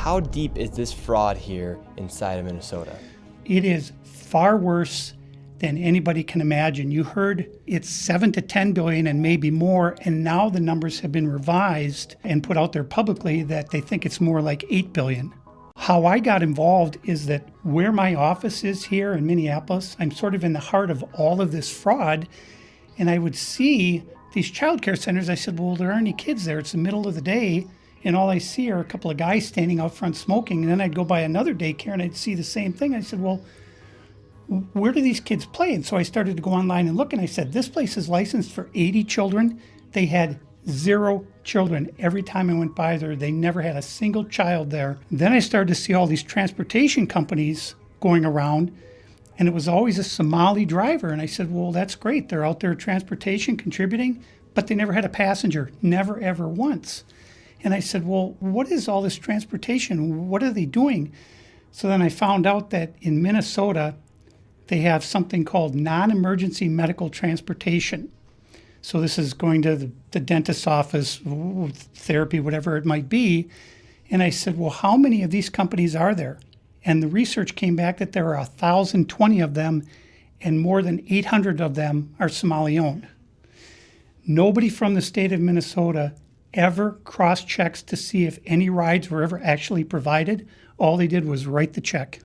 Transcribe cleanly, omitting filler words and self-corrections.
how deep is this fraud here inside of Minnesota? It is far worse than anybody can imagine. You heard it's 7 to 10 billion and maybe more, and now the numbers have been revised and put out there publicly that they think it's more like 8 billion. How I got involved is that where my office is here in Minneapolis, I'm sort of in the heart of all of this fraud, and I would see these childcare centers. I said, well, there aren't any kids there. It's the middle of the day, and all I see are a couple of guys standing out front smoking. And then I'd go by another daycare and I'd see the same thing. I said, well, where do these kids play? And so I started to go online and look, and I said, this place is licensed for 80 children. They had 0 children. Every time I went by there, they never had a single child there. Then I started to see all these transportation companies going around, and it was always a Somali driver. And I said, well, that's great. They're out there transportation, contributing, but they never had a passenger, never, ever once. And I said, well, what is all this transportation? What are they doing? So then I found out that in Minnesota, they have something called non-emergency medical transportation. So this is going to the dentist's office, therapy, whatever it might be. And I said, well, how many of these companies are there? And the research came back that there are 1,020 of them, and more than 800 of them are Somali-owned. Nobody from the state of Minnesota ever cross-checks to see if any rides were ever actually provided. All they did was write the check.